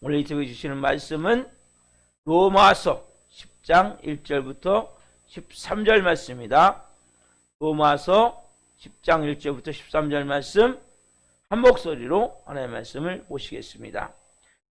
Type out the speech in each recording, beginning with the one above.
오늘 이 새벽에 주시는 말씀은 로마서 10장 1절부터 13절 말씀입니다. 로마서 10장 1절부터 13절 말씀 한 목소리로 하나님의 말씀을 보시겠습니다.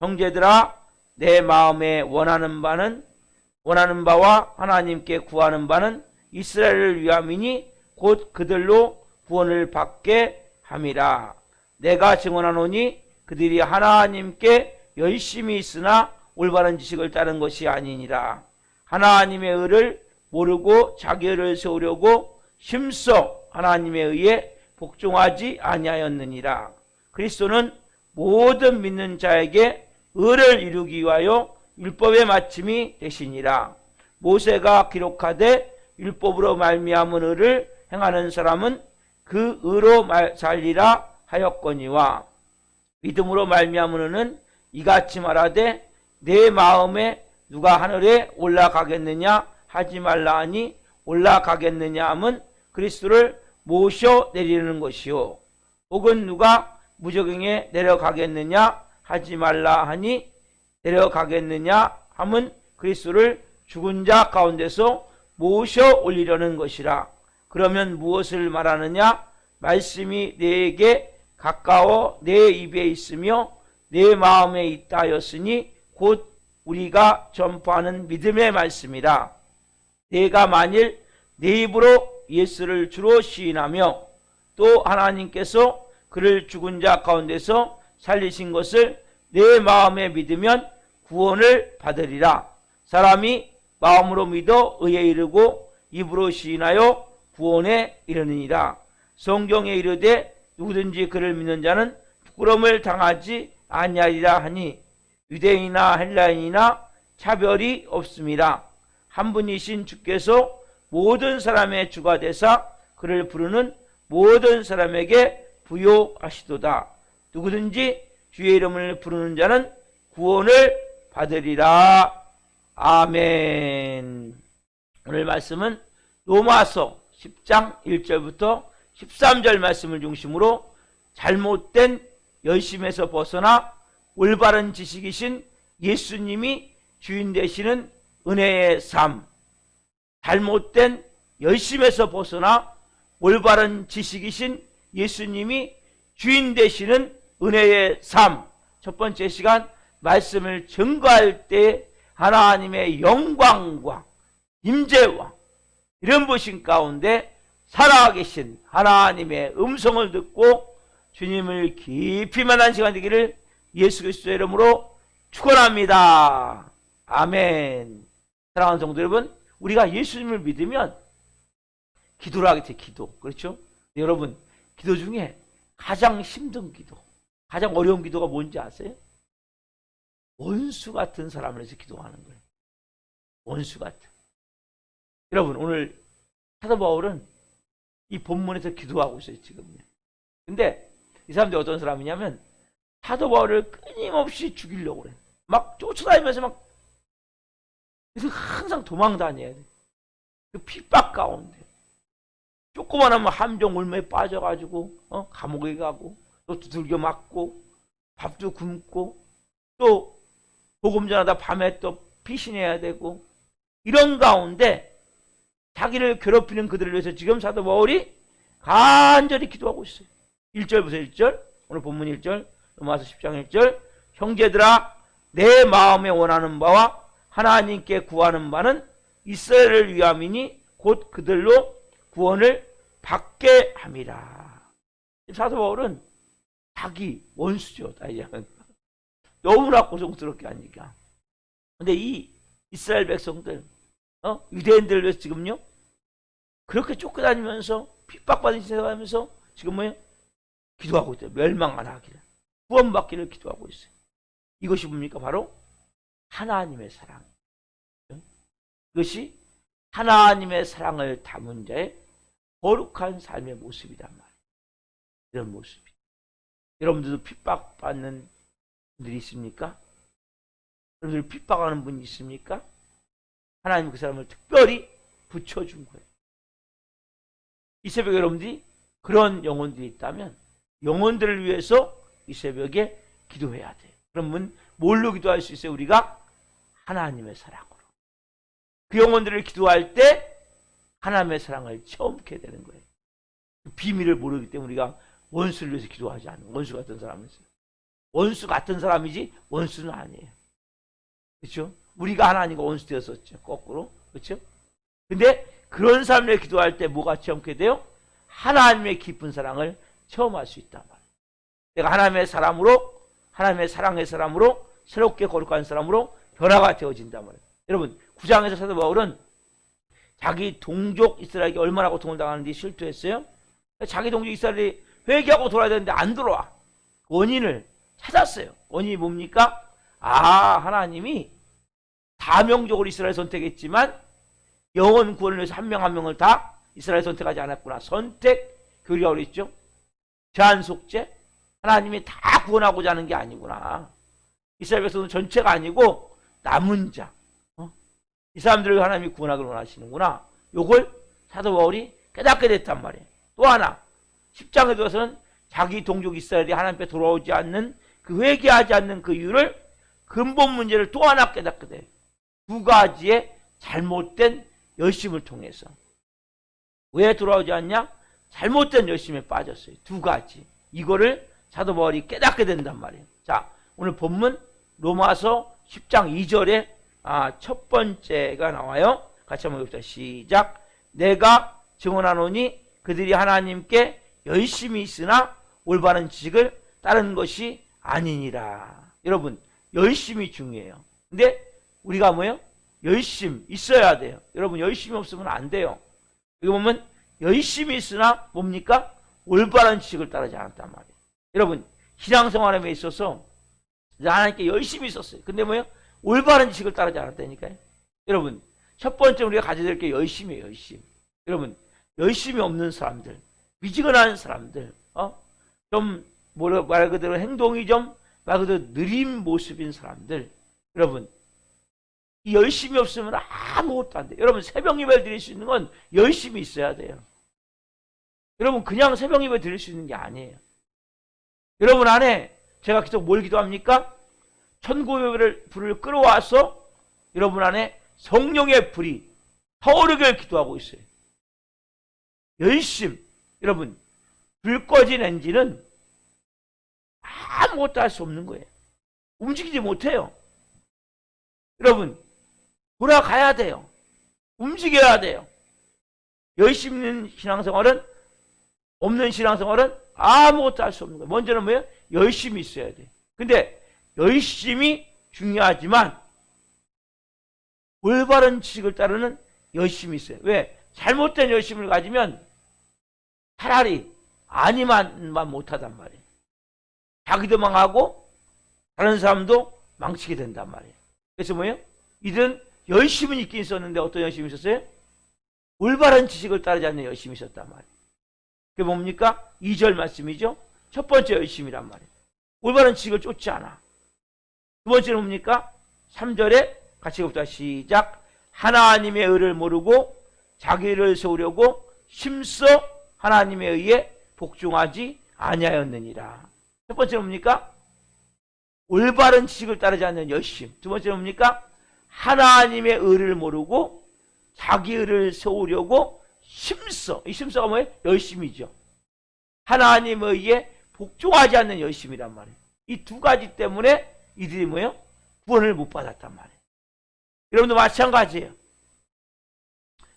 형제들아, 내 마음에 원하는 바와 하나님께 구하는 바는 이스라엘을 위함이니 곧 그들로 구원을 받게 함이라. 내가 증언하노니 그들이 하나님께 열심히 있으나 올바른 지식을 따른 것이 아니니라. 하나님의 의를 모르고 자기 의를 세우려고 힘써 하나님의 의에 복종하지 아니하였느니라. 그리스도는 모든 믿는 자에게 의를 이루기 위하여 율법의 마침이 되시니라. 모세가 기록하되 율법으로 말미암은 의를 행하는 사람은 그 의로 살리라 하였거니와, 믿음으로 말미암은 의는 이같이 말하되 내 마음에 누가 하늘에 올라가겠느냐 하지 말라 하니, 올라가겠느냐 함은 그리스도를 모셔 내리는 것이요, 혹은 누가 무저갱에 내려가겠느냐 하지 말라 하니, 내려가겠느냐 함은 그리스도를 죽은 자 가운데서 모셔 올리려는 것이라. 그러면 무엇을 말하느냐? 말씀이 내게 가까워 내 입에 있으며 내 마음에 있다 하였으니 곧 우리가 전파하는 믿음의 말씀이라. 내가 만일 내 입으로 예수를 주로 시인하며 또 하나님께서 그를 죽은 자 가운데서 살리신 것을 내 마음에 믿으면 구원을 받으리라. 사람이 마음으로 믿어 의에 이르고 입으로 시인하여 구원에 이르느니라. 성경에 이르되 누구든지 그를 믿는 자는 부끄러움을 당하지 아니하리라 하니, 유대인이나 헬라인이나 차별이 없음이라. 한 분이신 주께서 모든 사람의 주가 되사 그를 부르는 모든 사람에게 부요하시도다. 누구든지 주의 이름을 부르는 자는 구원을 받으리라. 아멘. 오늘 말씀은 로마서 10장 1절부터 13절 말씀을 중심으로 잘못된 열심에서 벗어나 올바른 지식이신 예수님이 주인 되시는 은혜의 삶, 잘못된 열심에서 벗어나 올바른 지식이신 예수님이 주인 되시는 은혜의 삶. 첫 번째 시간 말씀을 증거할 때 하나님의 영광과 임재와 이런 보신 가운데 살아계신 하나님의 음성을 듣고 주님을 깊이 만난 시간 되기를 예수 그리스도의 이름으로 축원합니다. 아멘. 사랑하는 성도 여러분, 우리가 예수님을 믿으면 기도를 하게 돼. 기도. 그렇죠? 여러분, 기도 중에 가장 힘든 기도, 가장 어려운 기도가 뭔지 아세요? 원수 같은 사람을 해서 기도하는 거예요. 원수 같은. 여러분, 오늘 사도 바울은 이 본문에서 기도하고 있어요, 지금요. 근데 이 사람들이 어떤 사람이냐면 사도 바울을 끊임없이 죽이려고 그래. 막 쫓아다니면서 막, 그래서 항상 도망 다녀야 돼. 그 핍박 가운데. 조그만하면 함정 울매에 빠져가지고, 감옥에 가고, 또 두들겨 맞고, 밥도 굶고, 또 복음 전하다 밤에 또 피신해야 되고, 이런 가운데 자기를 괴롭히는 그들을 위해서 지금 사도 바울이 간절히 기도하고 있어요. 1절부터 1절, 오늘 본문 1절, 로마서 10장 1절, 형제들아, 내 마음에 원하는 바와 하나님께 구하는 바는 이스라엘을 위함이니 곧 그들로 구원을 받게 함이라. 사도 바울은 자기 원수죠. 너무나 고통스럽게 하니까. 근데 이 이스라엘 백성들, 유대인들을 위해서 지금요, 그렇게 쫓겨다니면서 핍박받은 생각하면서 지금 뭐예요? 기도하고 있어요. 멸망 안 하기를, 구원받기를 기도하고 있어요. 이것이 뭡니까? 바로 하나님의 사랑. 이것이 하나님의 사랑을 담은 자의 거룩한 삶의 모습이란 말이에요. 이런 모습이. 여러분들도 핍박받는 분들이 있습니까? 여러분들 핍박하는 분이 있습니까? 하나님 그 사람을 특별히 붙여준 거예요. 이 새벽에 여러분들이 그런 영혼들이 있다면 영혼들을 위해서 이 새벽에 기도해야 돼요. 그러면 뭘로 기도할 수 있어요? 우리가 하나님의 사랑으로. 그 영혼들을 기도할 때 하나님의 사랑을 처음 깨닫게 되는 거예요. 그 비밀을 모르기 때문에 우리가 원수를 위해서 기도하지 않는, 원수 같은 사람은 원수 같은 사람이지 원수는 아니에요. 그렇죠? 우리가 하나님과 원수 되었었죠. 거꾸로. 그렇죠? 근데 그런 사람을 기도할 때 뭐가 체험하게 돼요? 하나님의 깊은 사랑을 처음 할 수 있단 말이에요. 내가 하나님의 사람으로, 하나님의 사랑의 사람으로, 새롭게 거룩한 사람으로 변화가 되어진단 말이에요. 여러분, 9장에서 사도 바울은 자기 동족 이스라엘에게 얼마나 고통을 당하는지 실토했어요. 자기 동족 이스라엘이 회개하고 돌아야 되는데 안 돌아와. 원인을 찾았어요. 원인이 뭡니까? 하나님이 다명적으로 이스라엘 선택했지만 영혼 구원을 위해서 한 명 한 명을 다 이스라엘 선택하지 않았구나. 선택 교리가 그랬죠. 제한 속죄. 하나님이 다 구원하고자 하는 게 아니구나. 이스라엘 백성은 전체가 아니고 남은 자. 이 사람들을 하나님이 구원하기를 원하시는구나. 요걸 사도 바울이 깨닫게 됐단 말이에요. 또 하나 10장에 들어서는 자기 동족 이스라엘이 하나님 앞에 돌아오지 않는 그 회개하지 않는 그 이유를 근본 문제를 또 하나 깨닫게 돼요. 두 가지의 잘못된 열심을 통해서. 왜 돌아오지 않냐? 잘못된 열심에 빠졌어요. 두 가지. 이거를 사도 바울이 깨닫게 된단 말이에요. 자, 오늘 본문 로마서 10장 2절에 첫 번째가 나와요. 같이 한번 읽읍시다. 시작. 내가 증언하노니 그들이 하나님께 열심히 있으나 올바른 지식을 따르는 것이 아니니라. 여러분, 열심이 중요해요. 근데 우리가 뭐예요? 열심 있어야 돼요. 여러분, 열심이 없으면 안 돼요. 여기 보면 열심히 있으나 뭡니까? 올바른 지식을 따르지 않았단 말이에요. 여러분, 신앙생활에 있어서 하나님께 열심히 있었어요. 근데 뭐예요? 올바른 지식을 따르지 않았다니까요. 여러분, 첫 번째 우리가 가져야 될 게 열심이에요. 열심. 여러분, 열심이 없는 사람들, 미지근한 사람들, 좀 말 그대로 행동이 좀 말 그대로 느린 모습인 사람들, 여러분, 이 열심이 없으면 아무것도 안 돼요. 여러분, 새벽 예배를 드릴 수 있는 건 열심이 있어야 돼요. 여러분, 그냥 새벽 예배 드릴 수 있는 게 아니에요. 여러분 안에 제가 계속 뭘 기도합니까? 천국의 불을 끌어와서 여러분 안에 성령의 불이 타오르길 기도하고 있어요. 열심. 여러분, 불 꺼진 엔진은 아무것도 할 수 없는 거예요. 움직이지 못해요. 여러분, 돌아가야 돼요. 움직여야 돼요. 열심 있는 신앙생활은, 없는 신앙생활은 아무것도 할 수 없는 거예요. 먼저는 뭐예요? 열심히 있어야 돼요. 근데 열심히 중요하지만 올바른 지식을 따르는 열심이 있어요. 왜? 잘못된 열심을 가지면 차라리 아니만만 못하단 말이에요. 자기도 망하고 다른 사람도 망치게 된단 말이에요. 그래서 뭐예요? 이들은 열심은 있긴 있었는데 어떤 열심이 있었어요? 올바른 지식을 따르지 않는 열심이 있었단 말이에요. 그게 뭡니까? 2절 말씀이죠. 첫 번째 열심이란 말이에요. 올바른 지식을 쫓지 않아. 두 번째는 뭡니까? 3절에 같이 읽읍시다. 시작. 하나님의 의를 모르고 자기를 세우려고 힘써 하나님에 의해 복종하지 아니하였느니라. 첫 번째는 뭡니까? 올바른 지식을 따르지 않는 열심. 두 번째는 뭡니까? 하나님의 의를 모르고 자기 의를 세우려고 힘써. 이 힘써가 뭐예요? 열심이죠. 하나님에 의해 복종하지 않는 열심이란 말이에요. 이 두 가지 때문에 이들이 뭐예요? 구원을 못 받았단 말이에요. 여러분도 마찬가지예요.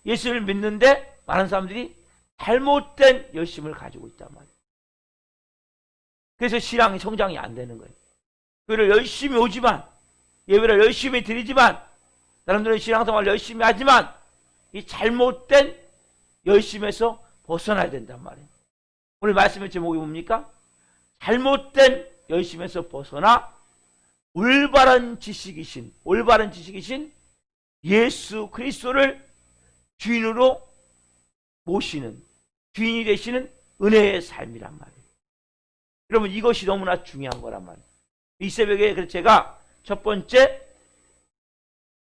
예수를 믿는데 많은 사람들이 잘못된 열심을 가지고 있단 말이에요. 그래서 신앙이 성장이 안 되는 거예요. 교회를 열심히 오지만, 예배를 열심히 드리지만, 사람들은 신앙생활을 열심히 하지만 이 잘못된 열심에서 벗어나야 된단 말이에요. 오늘 말씀의 제목이 뭡니까? 잘못된 열심에서 벗어나 올바른 지식이신 예수 그리스도를 주인으로 모시는, 주인이 되시는 은혜의 삶이란 말이에요. 여러분, 이것이 너무나 중요한 거란 말이에요. 이 새벽에 그래서 제가 첫 번째,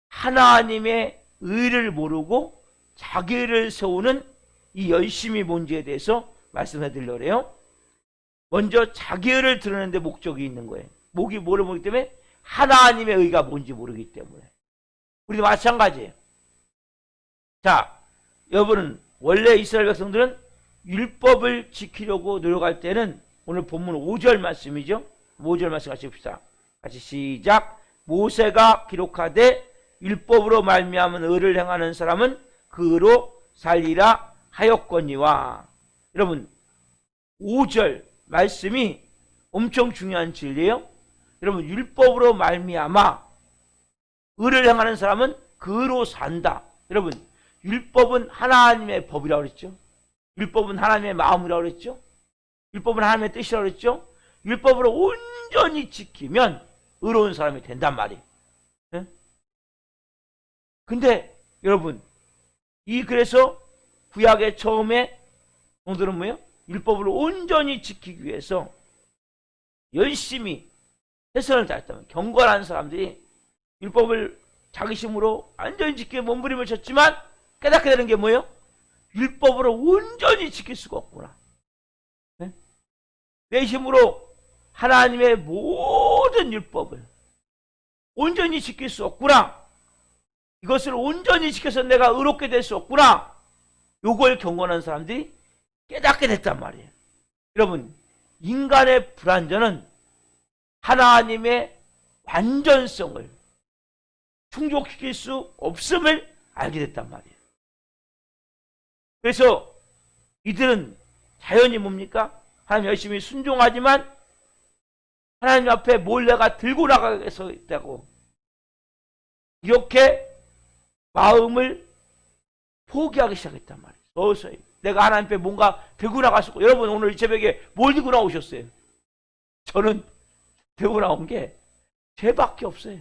하나님의 의를 모르고 자기 의를 세우는 이 열심이 뭔지에 대해서 말씀해 드리려고 해요. 먼저 자기 의를 드러내는데 목적이 있는 거예요. 뭐를 보기 때문에? 하나님의 의가 뭔지 모르기 때문에. 우리도 마찬가지예요. 자, 여러분은 원래 이스라엘 백성들은 율법을 지키려고 노력할 때는 오늘 본문 5절 말씀이죠. 5절 말씀 같이 봅시다. 같이 시작. 모세가 기록하되 율법으로 말미암은 의를 행하는 사람은 그 의로 살리라 하였거니와. 여러분 5절 말씀이 엄청 중요한 진리예요. 여러분 율법으로 말미암아 의를 행하는 사람은 그 의로 산다. 여러분 율법은 하나님의 법이라고 그랬죠. 율법은 하나님의 마음이라고 그랬죠. 율법은 하나님의 뜻이라고 그랬죠. 율법으로 온전히 지키면 의로운 사람이 된단 말이에요. 네? 근데 여러분 그래서 구약의 처음에 성도는 뭐예요? 율법을 온전히 지키기 위해서 열심히 최선을 다했다면 경건한 사람들이 율법을 자기 힘으로 완전히 지키게 몸부림을 쳤지만 깨닫게 되는 게 뭐예요? 율법으로 온전히 지킬 수가 없구나. 네? 내 힘으로 하나님의 모든 율법을 온전히 지킬 수 없구나. 이것을 온전히 지켜서 내가 의롭게 될 수 없구나. 요걸 경건한 사람들이 깨닫게 됐단 말이에요. 여러분 인간의 불완전은 하나님의 완전성을 충족시킬 수 없음을 알게 됐단 말이에요. 그래서 이들은 자연히 뭡니까? 하나님 열심히 순종하지만 하나님 앞에 뭘 내가 들고 나가서 있다고 이렇게 마음을 포기하기 시작했단 말이에요. 서서히 내가 하나님 앞에 뭔가 들고 나갔었고, 여러분 오늘 이 새벽에 뭘 들고 나오셨어요? 저는 들고 나온 게 죄밖에 없어요.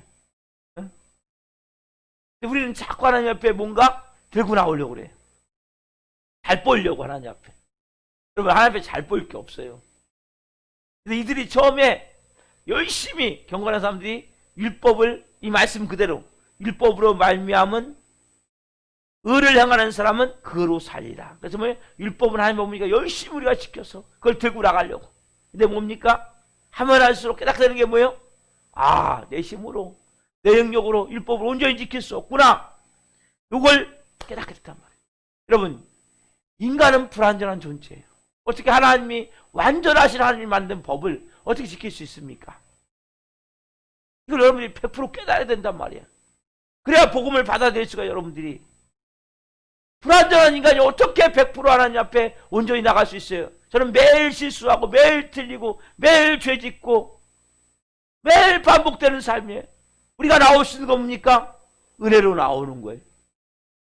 응? 우리는 자꾸 하나님 앞에 뭔가 들고 나오려고 그래요. 잘 보이려고 하나님 앞에. 여러분 하나님 앞에 잘 보일 게 없어요. 근데 이들이 처음에 열심히 경건한 사람들이 율법을 이 말씀 그대로 율법으로 말미암은 의를 행하는 사람은 그로 살리라. 그래서 뭐예요? 율법은 하나님 뭡니까? 열심히 우리가 지켜서 그걸 들고 나가려고. 근데 뭡니까? 하면 할수록 깨닫게 되는 게 뭐예요? 아, 내 힘으로 내 영역으로 율법을 온전히 지킬 수 없구나. 이걸 깨닫게 됐단 말이에요. 여러분 인간은 불완전한 존재예요. 어떻게 하나님이 완전하신 하나님이 만든 법을 어떻게 지킬 수 있습니까? 이걸 여러분들이 100% 깨달아야 된단 말이에요. 그래야 복음을 받아들일 수가 여러분들이. 불완전한 인간이 어떻게 100% 하나님 앞에 온전히 나갈 수 있어요? 저는 매일 실수하고 매일 틀리고 매일 죄짓고 매일 반복되는 삶이에요. 우리가 나올 수 있는 거 뭡니까? 은혜로 나오는 거예요.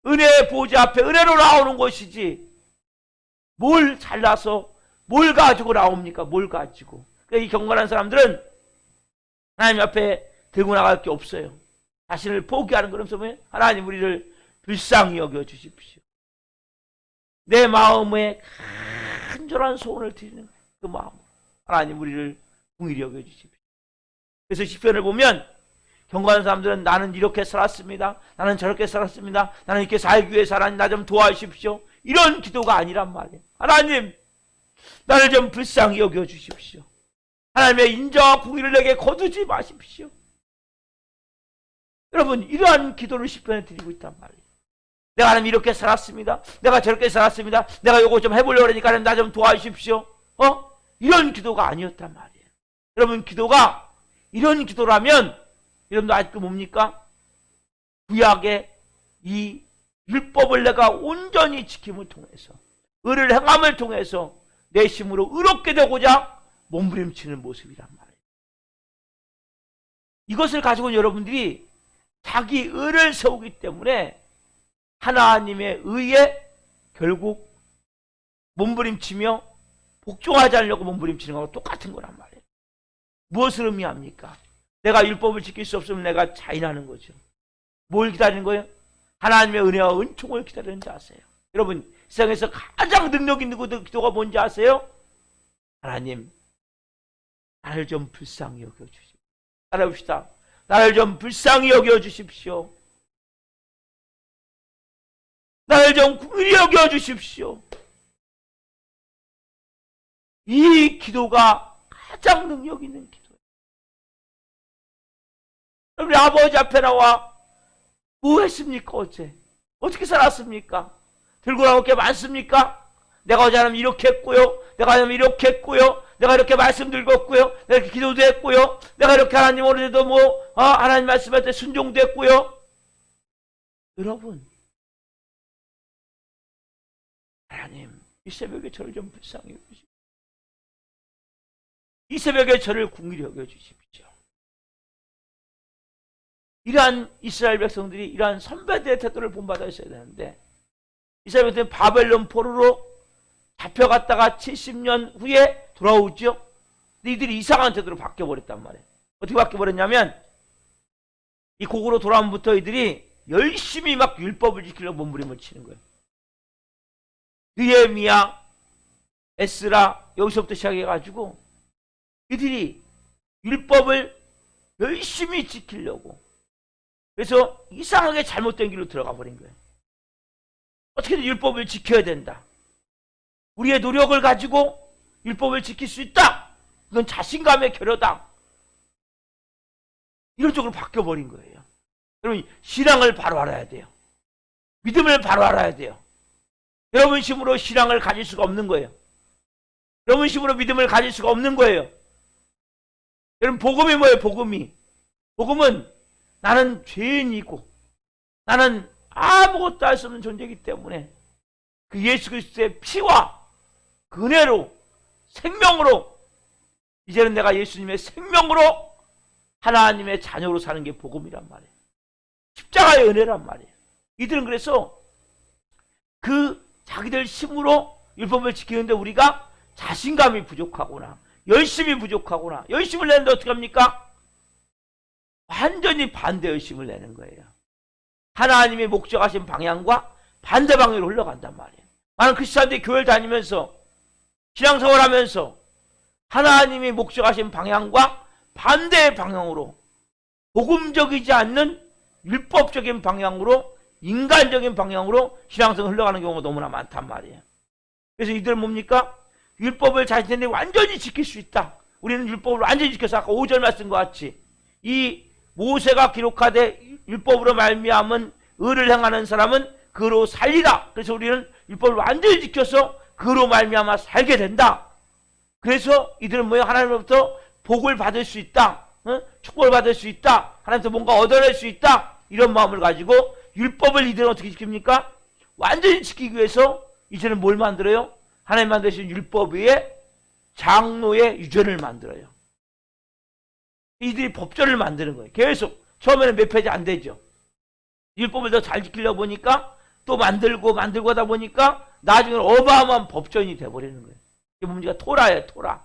은혜의 보좌 앞에 은혜로 나오는 것이지 뭘 잘나서 뭘 가지고 나옵니까? 뭘 가지고. 그러니까 이 경건한 사람들은 하나님 앞에 들고 나갈 게 없어요. 자신을 포기하는 그러면서 뭐예요? 하나님 우리를 불쌍히 여겨주십시오. 내 마음에 간절한 소원을 드리는 그 마음, 하나님 우리를 긍휼히 여겨주십시오. 그래서 시편을 보면 경건한 사람들은 나는 이렇게 살았습니다. 나는 저렇게 살았습니다. 나는 이렇게 살기 위해 살았니 나 좀 도와주십시오. 이런 기도가 아니란 말이에요. 하나님 나를 좀 불쌍히 여겨주십시오. 하나님의 인자와 긍휼을 내게 거두지 마십시오. 여러분 이러한 기도를 시편에 드리고 있단 말이에요. 내가 하나님 이렇게 살았습니다. 내가 저렇게 살았습니다. 내가 요거 좀 해보려고 하니까 나 좀 도와주십시오. 이런 기도가 아니었단 말이에요. 여러분 기도가 이런 기도라면 여러분도 아직도 뭡니까? 구약의 이 율법을 내가 온전히 지킴을 통해서 의를 행함을 통해서 내 힘으로 의롭게 되고자 몸부림치는 모습이란 말이에요. 이것을 가지고 여러분들이 자기 의를 세우기 때문에 하나님의 의에 결국 몸부림치며 복종하지 않으려고 몸부림치는 거하고 똑같은 거란 말이에요. 무엇을 의미합니까? 내가 율법을 지킬 수 없으면 내가 자인하는 거죠. 뭘 기다리는 거예요? 하나님의 은혜와 은총을 기다리는지 아세요? 여러분 세상에서 가장 능력 있는 기도가 뭔지 아세요? 하나님 나를 좀 불쌍히 여겨주십시오. 따라해봅시다. 나를 좀 불쌍히 여겨주십시오. 나를 좀 긍휼히 여겨주십시오. 이 기도가 가장 능력 있는 기도예요. 우리 아버지 앞에 나와 뭐 했습니까? 어떻게 살았습니까? 들고 나올 게 많습니까? 내가 어제 하나님 이렇게 했고요. 내가 하나님 이렇게 했고요. 내가 이렇게 말씀 들었고요. 내가 이렇게 기도도 했고요. 내가 이렇게 하나님 오늘도 하나님 말씀할 때 순종도 했고요. 여러분, 하나님 이 새벽에 저를 좀 불쌍히 여기십시오. 이 새벽에 저를 긍휼히 여겨주십시오. 이러한 이스라엘 백성들이 이러한 선배들의 태도를 본받았어야 되는데, 이스라엘 백성들은 바벨론 포로로 잡혀갔다가 70년 후에 돌아오죠. 근데 이들이 이상한 태도로 바뀌어버렸단 말이에요. 어떻게 바뀌어버렸냐면, 이 고국으로 돌아오면부터 이들이 열심히 막 율법을 지키려고 몸부림을 치는 거예요. 느헤미야, 에스라, 여기서부터 시작해가지고 이들이 율법을 열심히 지키려고, 그래서 이상하게 잘못된 길로 들어가 버린 거예요. 어떻게든 율법을 지켜야 된다. 우리의 노력을 가지고 율법을 지킬 수 있다. 이건 자신감의 결여다. 이런 쪽으로 바뀌어버린 거예요. 여러분, 신앙을 바로 알아야 돼요. 믿음을 바로 알아야 돼요. 여러분 힘으로 신앙을 가질 수가 없는 거예요. 여러분 힘으로 믿음을 가질 수가 없는 거예요. 여러분, 복음이 뭐예요? 복음은 나는 죄인이고 나는 아무것도 할 수 없는 존재이기 때문에 그 예수 그리스도의 피와 그 은혜로, 생명으로, 이제는 내가 예수님의 생명으로 하나님의 자녀로 사는 게 복음이란 말이에요. 십자가의 은혜란 말이에요. 이들은 그래서 그 자기들 힘으로 율법을 지키는데 우리가 자신감이 부족하거나 열심이 부족하거나, 열심을 내는데 어떻게 합니까? 완전히 반대 열심을 내는 거예요. 하나님이 목적하신 방향과 반대 방향으로 흘러간단 말이에요. 많은 크리스찬들이 교회를 다니면서 신앙생활 하면서 하나님이 목적하신 방향과 반대의 방향으로, 복음적이지 않는 율법적인 방향으로, 인간적인 방향으로 신앙생활 흘러가는 경우가 너무나 많단 말이에요. 그래서 이들은 뭡니까? 율법을 자신들이 완전히 지킬 수 있다. 우리는 율법을 완전히 지켜서 아까 5절 말씀과 같이 이 모세가 기록하되 율법으로 말미암은 의를 행하는 사람은 그로 살리라. 그래서 우리는 율법을 완전히 지켜서 그로 말미암아 살게 된다. 그래서 이들은 뭐예요? 하나님으로부터 복을 받을 수 있다. 축복을 받을 수 있다. 하나님부터 뭔가 얻어낼 수 있다. 이런 마음을 가지고 율법을 이들은 어떻게 지킵니까? 완전히 지키기 위해서 이제는 뭘 만들어요? 하나님 만드신 율법 위에 장로의 유전을 만들어요. 이들이 법전을 만드는 거예요. 계속. 처음에는 몇 페이지 안 되죠. 율법을 더 잘 지키려고 보니까 또 만들고 하다 보니까 나중에는 어마어마한 법전이 돼버리는 거예요. 이게 뭡니까? 토라예요, 토라.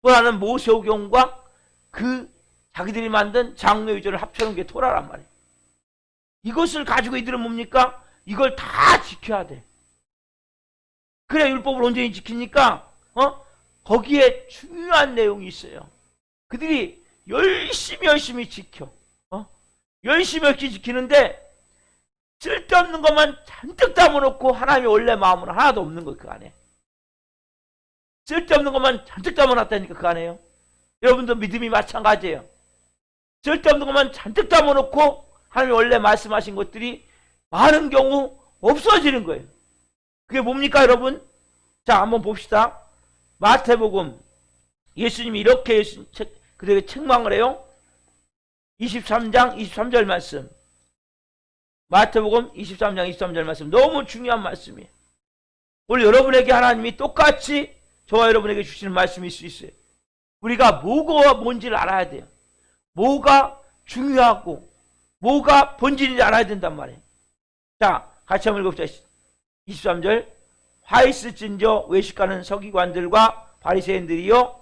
토라는 모세오경과 그 자기들이 만든 장로 유전을 합쳐놓은 게 토라란 말이에요. 이것을 가지고 이들은 뭡니까? 이걸 다 지켜야 돼. 그래야 율법을 온전히 지키니까 거기에 중요한 내용이 있어요. 그들이 열심히 지켜. 열심히 지키는데 쓸데없는 것만 잔뜩 담아놓고 하나님의 원래 마음은 하나도 없는 거 그 안에. 쓸데없는 것만 잔뜩 담아놨다니까 그 안에요. 여러분도 믿음이 마찬가지예요. 쓸데없는 것만 잔뜩 담아놓고 하나님이 원래 말씀하신 것들이 많은 경우 없어지는 거예요. 그게 뭡니까 여러분? 자, 한번 봅시다. 마태복음, 예수님이 이렇게 그들에게 책망을 해요. 23장 23절 말씀. 마태복음 23장 23절 말씀. 너무 중요한 말씀이에요. 오늘 여러분에게 하나님이 똑같이 저와 여러분에게 주시는 말씀일 수 있어요. 우리가 뭐가 뭔지를 알아야 돼요. 뭐가 중요하고 뭐가 본질인지 알아야 된단 말이에요. 자, 같이 한번 읽어봅시다. 23절. 화이스진저 외식하는 서기관들과 바리새인들이여,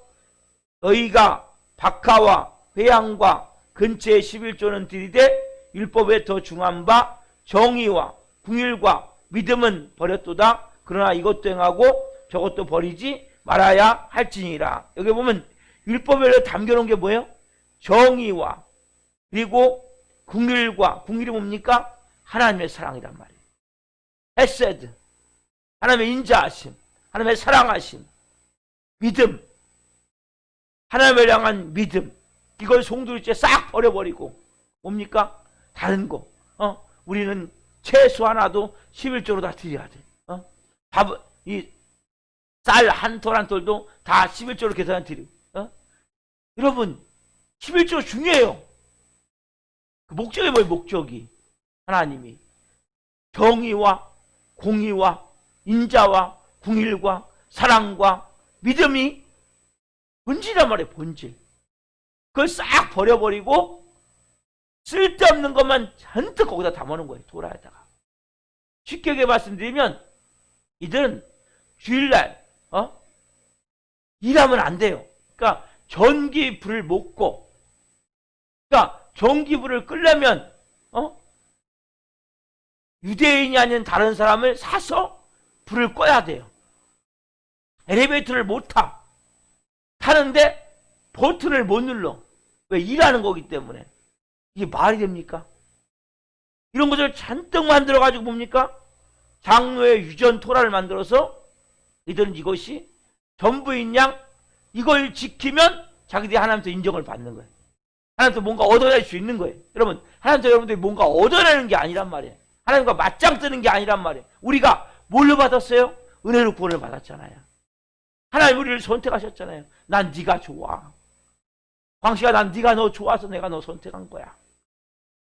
너희가 박하와 회양과 근처의 11조는 들이되 율법에 더 중한 바 정의와 긍휼과 믿음은 버렸도다. 그러나 이것도 행하고 저것도 버리지 말아야 할지니라. 여기 보면 율법에 담겨놓은 게 뭐예요? 정의와 그리고 긍휼과, 긍휼이 뭡니까? 하나님의 사랑이란 말이에요. 헤세드, 하나님의 인자하심, 하나님의 사랑하심, 믿음, 하나님을 향한 믿음, 이걸 송두리째 싹 버려버리고 뭡니까? 다른 거. 우리는 채소 하나도 11조로 다 드려야 돼. 쌀 한 톨 한 톨도 다 11조로 계산해 드리고. 여러분 11조 중요해요. 그 목적이 뭐예요? 목적이 하나님이 정의와 공의와 인자와 궁일과 사랑과 믿음이 본질이란 말이에요. 본질. 그걸 싹 버려버리고 쓸데없는 것만 잔뜩 거기다 담아놓은 거예요. 도라에다가. 쉽게 말씀드리면 이들은 주일날 일하면 안 돼요. 그러니까 전기불을 못 꺼. 그러니까 전기불을 끌려면 유대인이 아닌 다른 사람을 사서 불을 꺼야 돼요. 엘리베이터를 못 타. 타는데 버튼을 못 눌러. 왜? 일하는 거기 때문에. 이게 말이 됩니까? 이런 것을 잔뜩 만들어가지고 뭡니까? 장로의 유전 토라를 만들어서 이들은 이것이 전부인 양 이걸 지키면 자기들이 하나님부터 인정을 받는 거예요. 하나님부터 뭔가 얻어낼 수 있는 거예요. 여러분, 하나님부터 여러분들이 뭔가 얻어내는 게 아니란 말이에요. 하나님과 맞짱 뜨는 게 아니란 말이에요. 우리가 뭘로 받았어요? 은혜로 구원을 받았잖아요. 하나님 우리를 선택하셨잖아요. 난 네가 좋아. 광식아, 난 네가 너 좋아서 내가 너 선택한 거야.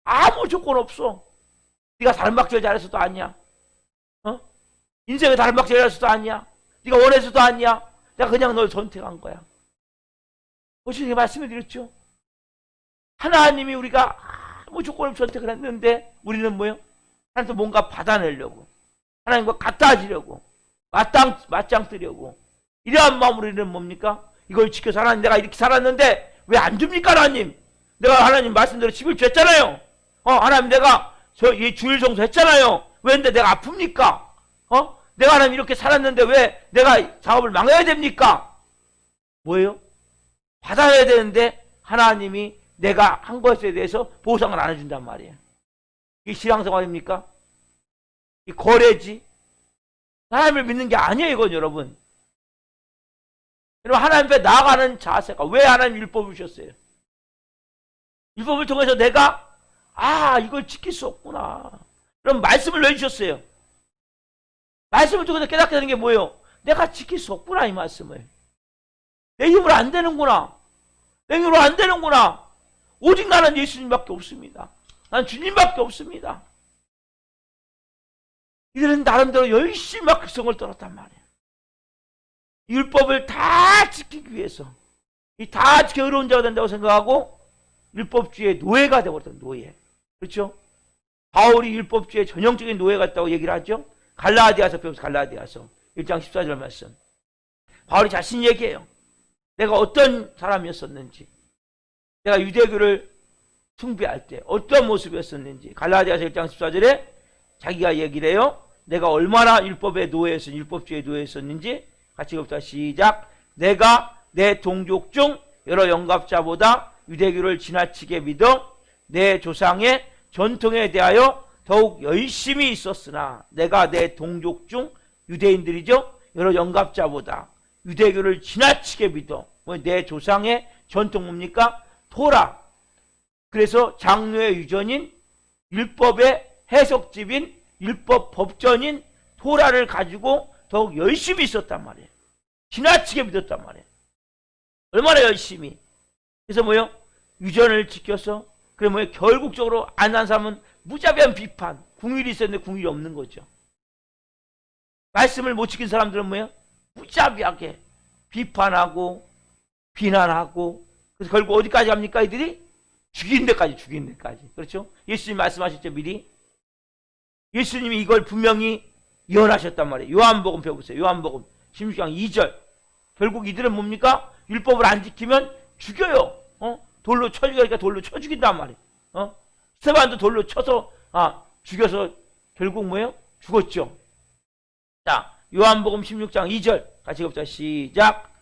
아무 조건 없어. 네가 다른 박제를 잘해서도 아니야. 인생에 다른 박제를 잘해서도 아니야. 네가 원해서도 아니야. 내가 그냥 널 선택한 거야. 어떻게 말씀을 드렸죠? 하나님이 우리가 아무 조건 없이 선택을 했는데 우리는 뭐예요? 하나님도 뭔가 받아내려고, 하나님과 같아지려고, 맞짱 뜨려고, 이러한 마음으로 우리는 뭡니까? 이걸 지켜서 하나님 내가 이렇게 살았는데 왜 안 줍니까? 하나님, 내가 하나님 말씀대로 11조 했잖아요. 하나님 내가 이 주일 정도 했잖아요. 왜 근데 내가 아픕니까? 내가 하나님 이렇게 살았는데 왜 내가 작업을 망해야 됩니까? 뭐예요? 받아야 되는데 하나님이 내가 한 것에 대해서 보상을 안 해준단 말이에요. 이게 신앙생활입니까? 이 거래지. 하나님을 믿는 게 아니에요, 이건 여러분. 여러분, 하나님 앞에 나아가는 자세가, 왜 하나님 율법을 주셨어요? 율법을 통해서 내가 이걸 지킬 수 없구나. 그럼 말씀을 내주셨어요. 말씀을 통해서 깨닫게 되는 게 뭐예요? 내가 지킬 수 없구나, 이 말씀을. 내 힘으로 안 되는구나. 내 힘으로 안 되는구나. 오직 나는 예수님밖에 없습니다. 난 주님밖에 없습니다. 이들은 나름대로 열심히 막 극성을 떨었단 말이에요. 율법을 다 지키기 위해서, 다 지켜 의로운 자가 된다고 생각하고 율법주의의 노예가 되어버렸던 노예. 그렇죠? 바울이 율법주의의 전형적인 노예가 있다고 얘기를 하죠. 갈라디아서 배우면서, 갈라디아서 1장 14절 말씀. 바울이 자신이 얘기해요. 내가 어떤 사람이었었는지, 내가 유대교를 숭배할 때 어떤 모습이었었는지, 갈라디아서 1장 14절에 자기가 얘기를 해요. 내가 얼마나 율법의 노예였었는지, 율법주의의 노예였었는지. 같이 읽읍시다. 시작. 내가 내 동족 중 여러 영갑자보다 유대교를 지나치게 믿어 내 조상의 전통에 대하여 더욱 열심히 있었으나, 내가 내 동족 중 유대인들이죠, 여러 영갑자보다 유대교를 지나치게 믿어. 내 조상의 전통 뭡니까? 토라. 그래서 장로의 유전인, 율법의 해석집인, 율법 법전인 토라를 가지고 더욱 열심히 있었단 말이에요. 지나치게 믿었단 말이에요. 얼마나 열심히. 그래서 뭐요? 유전을 지켜서, 그래 뭐요? 결국적으로 안 한 사람은 무자비한 비판, 궁일이 있었는데 궁일이 없는 거죠. 말씀을 못 지킨 사람들은 뭐예요? 무자비하게 비판하고 비난하고, 그래서 결국 어디까지 갑니까? 이들이 죽이는 데까지. 그렇죠? 예수님 말씀하셨죠, 미리. 예수님이 이걸 분명히 예언하셨단 말이에요. 요한복음 배워보세요. 요한복음 16장 2절. 결국 이들은 뭡니까? 율법을 안 지키면 죽여요. 돌로 쳐 죽이니까 돌로 쳐 죽인단 말이에요. 스테반도 돌로 쳐서 죽여서 결국 뭐예요? 죽었죠. 자, 요한복음 16장 2절 같이 읽읍시다. 시작.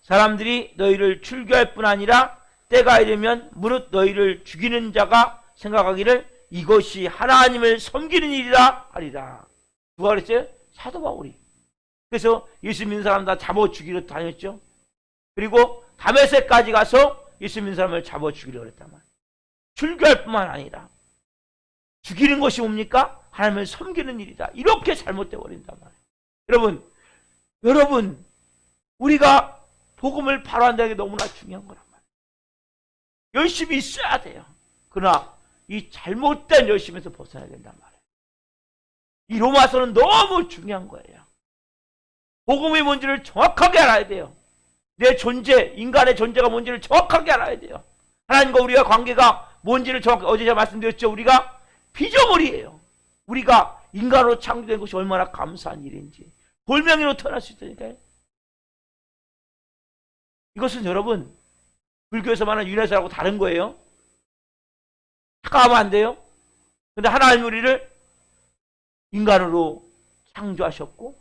사람들이 너희를 출교할 뿐 아니라 때가 이르면 무릇 너희를 죽이는 자가 생각하기를 이것이 하나님을 섬기는 일이라 하리라. 누가 그랬어요? 사도 바울이. 그래서 예수 믿는 사람 다 잡아 죽이러 다녔죠. 그리고 다메섹까지 가서 예수 믿는 사람을 잡아 죽이려고 그랬단 말이에요. 출교할 뿐만 아니라 죽이는 것이 뭡니까? 하나님을 섬기는 일이다. 이렇게 잘못되어 버린단 말이에요. 여러분, 우리가 복음을 발언한다는 게 너무나 중요한 거란 말이에요. 열심히 있어야 돼요. 그러나 이 잘못된 열심에서 벗어나야 된단 말이에요. 이 로마서는 너무 중요한 거예요. 복음이 뭔지를 정확하게 알아야 돼요. 내 존재, 인간의 존재가 뭔지를 정확하게 알아야 돼요. 하나님과 우리가 관계가 뭔지를 정확하게, 어제 제가 말씀드렸죠. 우리가 피조물이에요. 우리가 인간으로 창조된 것이 얼마나 감사한 일인지. 돌멩이로 태어날 수 있다니까요. 이것은 여러분, 불교에서 말하는 윤회사라고 다른 거예요. 착각하면 안 돼요. 근데 하나님 우리를 인간으로 창조하셨고,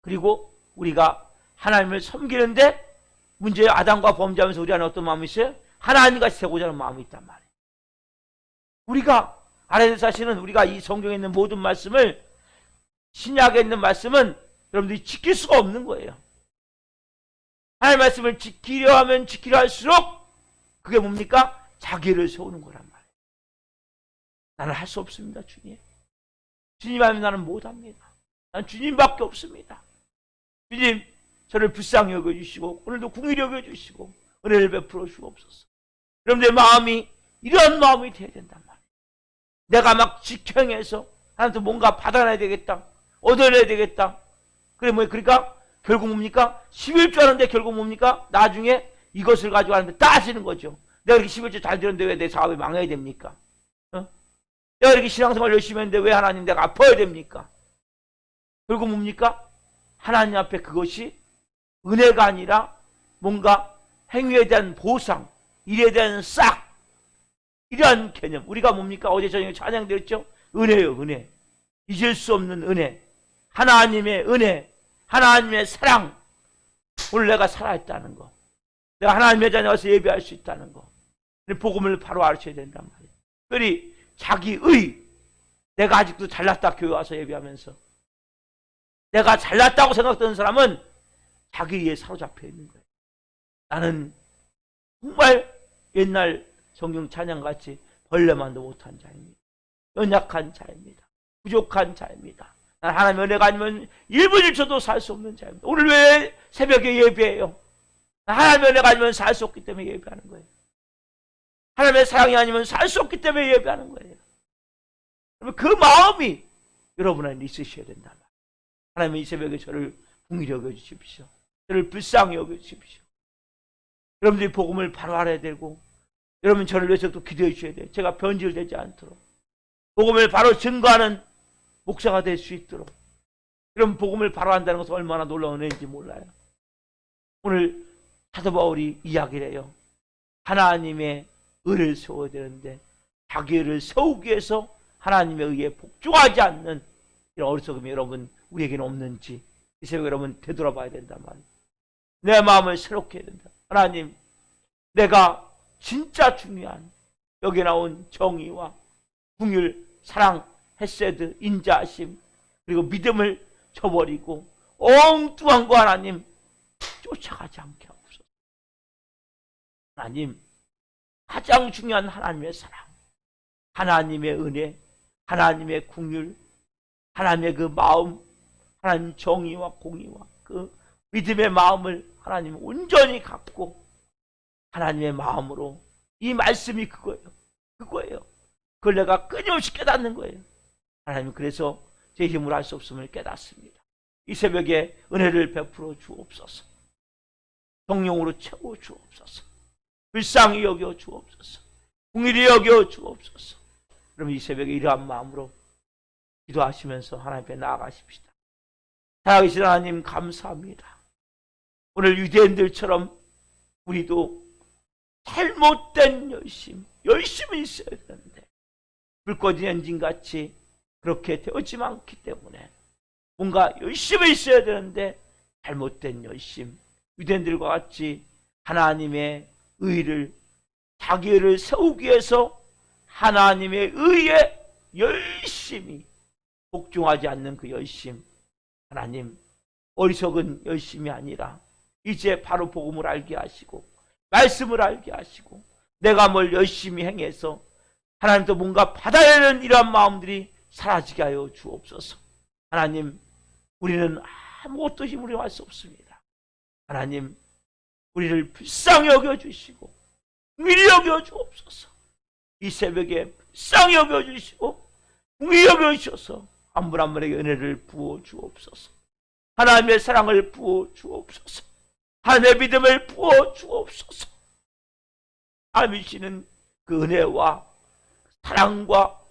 그리고 우리가 하나님을 섬기는데 문제는 아담과 범죄하면서 우리 안에 어떤 마음이 있어요? 하나님같이 되고자 하는 마음이 있단 말이에요. 우리가 알아야 될 사실은 우리가 이 성경에 있는 모든 말씀을, 신약에 있는 말씀은 여러분들이 지킬 수가 없는 거예요. 하나님의 말씀을 지키려 하면 지키려 할수록 그게 뭡니까? 자기를 세우는 거란 말이에요. 나는 할 수 없습니다, 주님. 주님 아니면 나는 못합니다. 난 주님밖에 없습니다. 주님, 저를 불쌍히 여겨주시고 오늘도 궁일히 여겨주시고 은혜를 베풀어 주옵소서. 여러분들의 마음이 이런 마음이 되어야 된단 말이에요. 내가 막 직행해서 하나님한테 뭔가 받아내야 되겠다, 얻어내야 되겠다. 그러니까 결국 뭡니까? 11조 하는데 결국 뭡니까? 나중에 이것을 가지고 하는데 따지는 거죠. 내가 이렇게 11조 잘 되는데 왜 내 사업이 망해야 됩니까? 내가 이렇게 신앙생활 열심히 했는데 왜 하나님 내가 아파야 됩니까? 결국 뭡니까? 하나님 앞에 그것이 은혜가 아니라 뭔가 행위에 대한 보상, 일에 대한 싹, 이러한 개념. 우리가 뭡니까? 어제 저녁에 찬양드렸죠? 은혜요, 은혜. 잊을 수 없는 은혜. 하나님의 은혜, 하나님의 사랑. 오늘 내가 살아있다는 거, 내가 하나님의 자녀 와서 예배할 수 있다는 거, 복음을 바로 알으셔야 된단 말이에요. 특별히 자기의, 내가 아직도 잘났다 교회 와서 예배하면서 내가 잘났다고 생각되는 사람은 자기에 사로잡혀 있는 거예요. 나는 정말 옛날 성경 찬양같이 벌레만도 못한 자입니다. 연약한 자입니다. 부족한 자입니다. 난 하나님의 은혜가 아니면 1분 1초도 살 수 없는 자입니다. 오늘 왜 새벽에 예배해요? 하나님의 은혜가 아니면 살 수 없기 때문에 예배하는 거예요. 하나님의 사랑이 아니면 살 수 없기 때문에 예배하는 거예요. 그 마음이 여러분 안에 있으셔야 된다. 하나님은 이 새벽에 저를 긍휼히 여겨주십시오. 저를 불쌍히 여겨주십시오. 여러분들이 복음을 바로 알아야 되고, 여러분 저를 위해서 또 기도해 주셔야 돼요. 제가 변질되지 않도록 복음을 바로 증거하는 목사가 될 수 있도록. 여러분 복음을 바로 한다는 것은 얼마나 놀라운 은혜인지 몰라요. 오늘 사도 바울이 이야기를 해요. 하나님의 의를 세워야 되는데 자기 의를 세우기 위해서 하나님의 의에 복종하지 않는 이런 어리석음이 여러분 우리에게는 없는지 이 새벽에 여러분 되돌아봐야 된단 말이에요. 내 마음을 새롭게 해야 된다. 하나님, 내가 진짜 중요한 여기 나온 정의와 긍휼, 사랑, 헤세드, 인자하심, 그리고 믿음을 저버리고 엉뚱한 거 하나님 쫓아가지 않게 하옵소서. 하나님, 가장 중요한 하나님의 사랑, 하나님의 은혜, 하나님의 긍휼, 하나님의 그 마음, 하나님 정의와 공의와 그 믿음의 마음을 하나님 온전히 갖고 하나님의 마음으로, 이 말씀이 그거예요. 그걸 내가 끊임없이 깨닫는 거예요. 하나님, 그래서 제 힘으로 할 수 없음을 깨닫습니다. 이 새벽에 은혜를 베풀어 주옵소서. 성령으로 채워 주옵소서. 불쌍히 여겨 주옵소서. 긍휼히 여겨 주옵소서. 그럼 이 새벽에 이러한 마음으로 기도하시면서 하나님 앞에 나아가십시다. 살아계신 하나님 감사합니다. 오늘 유대인들처럼 우리도 잘못된 열심히 있어야 되는데 불 꺼진 엔진같이 그렇게 되어지지 않기 때문에 뭔가 열심히 있어야 되는데 잘못된 열심, 유대인들과 같이 하나님의 의를, 자기 의를 세우기 위해서 하나님의 의에 열심히 복종하지 않는 그 열심, 하나님 어리석은 열심이 아니라 이제 바로 복음을 알게 하시고 말씀을 알게 하시고 내가 뭘 열심히 행해서 하나님도 뭔가 받아야 하는 이러한 마음들이 사라지게 하여 주옵소서. 하나님, 우리는 아무것도 힘으로 할 수 없습니다. 하나님, 우리를 불쌍히 여겨주시고 긍휼히 여겨주옵소서. 이 새벽에 불쌍히 여겨주시고 긍휼히 여겨주셔서 한 분 한 분에게 은혜를 부어주옵소서. 하나님의 사랑을 부어주옵소서. 하나님의 믿음을 부어주옵소서. 하나님이시는 그 은혜와 사랑과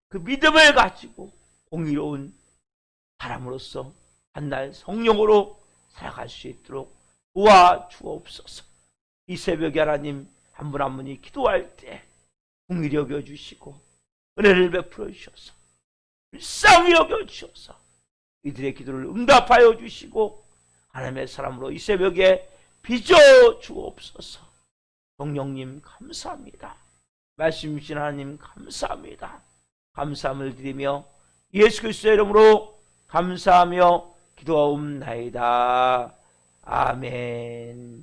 그 믿음을 가지고 공의로운 사람으로서 한날 성령으로 살아갈 수 있도록 도와주옵소서. 이 새벽에 하나님 한 분 한 분이 기도할 때 긍휼히 여겨주시고 은혜를 베풀어 주셔서 불쌍히 여겨주셔서 이들의 기도를 응답하여 주시고 하나님의 사람으로 이 새벽에 빚어 주옵소서. 성령님 감사합니다. 말씀 주신 하나님 감사합니다. 감사함을 드리며 예수 그리스도의 이름으로 감사하며 기도하옵나이다. 아멘.